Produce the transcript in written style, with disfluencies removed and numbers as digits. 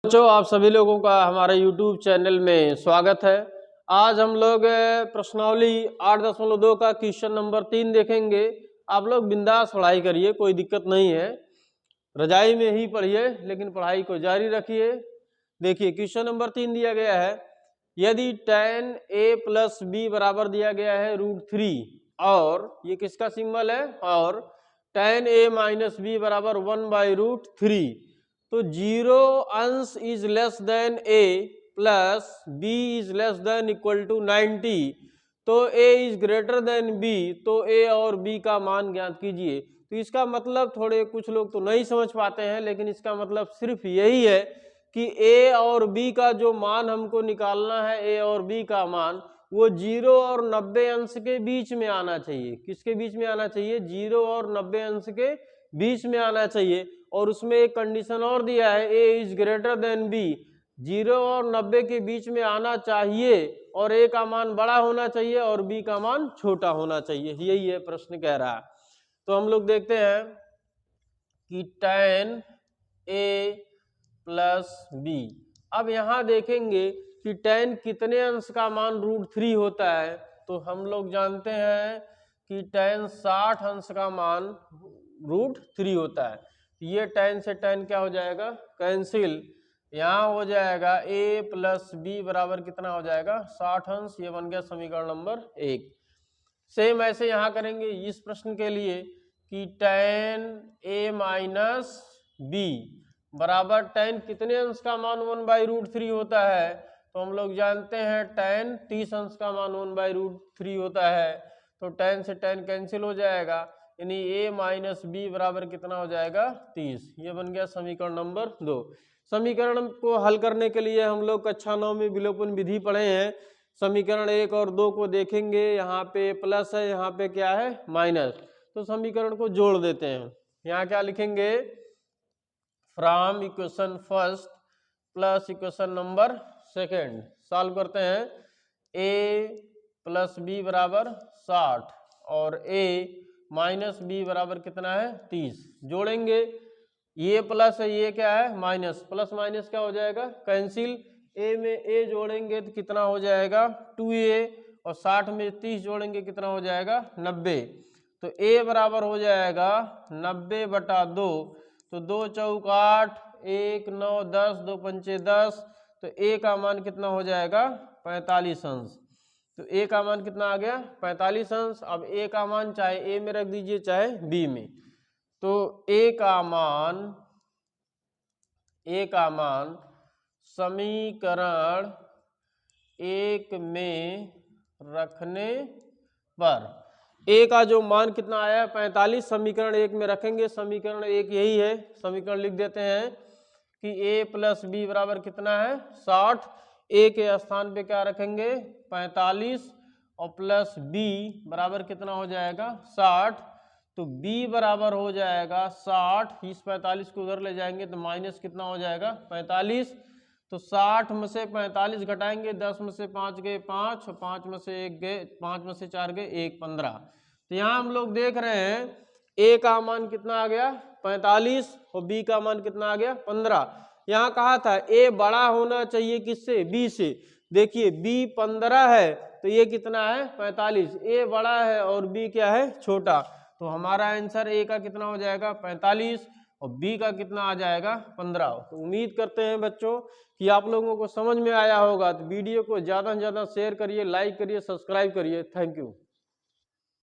बच्चों, आप सभी लोगों का हमारे YouTube चैनल में स्वागत है। आज हम लोग प्रश्नावली 8.2 का क्वेश्चन नंबर 3 देखेंगे। आप लोग बिंदास पढ़ाई करिए, कोई दिक्कत नहीं है। रजाई में ही पढ़िए लेकिन पढ़ाई को जारी रखिए। देखिए क्वेश्चन नंबर 3 दिया गया है, यदि tan a प्लस बी बराबर दिया गया है √3 और ये किसका सिंबल है, और tan a माइनस बी बराबर 1/√3, तो जीरो अंश is less than A plus B is less than equal to 90, तो A is greater than B, तो ए और बी का मान ज्ञात कीजिए। तो इसका मतलब थोड़े कुछ लोग तो नहीं समझ पाते हैं, लेकिन इसका मतलब सिर्फ यही है कि ए और बी का जो मान हमको निकालना है, ए और बी का मान, वो 0 और 90 अंश के बीच में आना चाहिए। किसके बीच में आना चाहिए? 0 और 90 अंश के बीच में आना चाहिए। और उसमें एक कंडीशन और दिया है, ए इज ग्रेटर देन बी, 0 और 90 के बीच में आना चाहिए और ए का मान बड़ा होना चाहिए और बी का मान छोटा होना चाहिए। यही है प्रश्न कह रहा है। तो हम लोग देखते हैं कि tan a प्लस बी। अब यहां देखेंगे कि tan कितने अंश का मान √3 होता है। तो हम लोग जानते हैं कि tan 60 अंश का मान √3 होता है। ये tan से tan क्या हो जाएगा? कैंसिल। यहाँ हो जाएगा a प्लस बी बराबर कितना हो जाएगा? 60 अंश। ये बन गया समीकरण नंबर 1। सेम ऐसे यहाँ करेंगे इस प्रश्न के लिए कि tan a माइनस बी बराबर tan कितने अंश का मान 1/√3 होता है। तो हम लोग जानते हैं tan 30 अंश का मान 1/√3 होता है। तो tan से tan कैंसिल हो जाएगा, यानी a माइनस बी बराबर कितना हो जाएगा? 30। ये बन गया समीकरण नंबर 2। समीकरण को हल करने के लिए हम लोग कक्षा 9 में विलोपन विधि पढ़े हैं। समीकरण 1 और 2 को देखेंगे, यहाँ पे प्लस है, यहाँ पे क्या है? माइनस। तो समीकरण को जोड़ देते हैं। यहाँ क्या लिखेंगे? From equation first plus equation number second solve करते हैं। a प्लस बी बराबर 60 और a माइनस बी बराबर कितना है? 30। जोड़ेंगे, ये प्लस है, ये क्या है? माइनस। प्लस माइनस क्या हो जाएगा? कैंसिल। a में a जोड़ेंगे तो कितना हो जाएगा? 2a, और 60 में 30 जोड़ेंगे कितना हो जाएगा? 90। तो a बराबर हो जाएगा 90/2। तो 2 चौक 8, 1 9 10, 2 पंचे 10। तो a का मान कितना हो जाएगा? 45 अंश। तो a का मान कितना आ गया? 45 अंश। अब a का मान चाहे a में रख दीजिए चाहे b में। तो a का मान समीकरण 1 में रखने पर a का जो मान कितना आया है? 45। समीकरण 1 में रखेंगे। समीकरण 1 यही है। समीकरण लिख देते हैं कि a प्लस बी बराबर कितना है? 60। a के स्थान पे क्या रखेंगे? 45, और प्लस b बराबर कितना हो जाएगा? 60। तो b बराबर हो जाएगा 60। इस 45 को उधर ले जाएंगे तो माइनस कितना हो जाएगा? 45। तो 60 में से 45 घटाएंगे, 10 में से 5 गए 5, और 5 में से 1 गए, 5 में से 4 गए 1, 15। तो यहाँ हम लोग देख रहे हैं a का मान कितना आ गया? 45, और b का मान कितना आ गया? 15। यहाँ कहा था a बड़ा होना चाहिए किससे? b से। देखिए b 15 है तो ये कितना है? 45। a बड़ा है और b क्या है? छोटा। तो हमारा आंसर a का कितना हो जाएगा? 45, और b का कितना आ जाएगा? 15। तो उम्मीद करते हैं बच्चों कि आप लोगों को समझ में आया होगा। तो वीडियो को ज़्यादा से ज़्यादा शेयर करिए, लाइक करिए, सब्सक्राइब करिए। Thank you.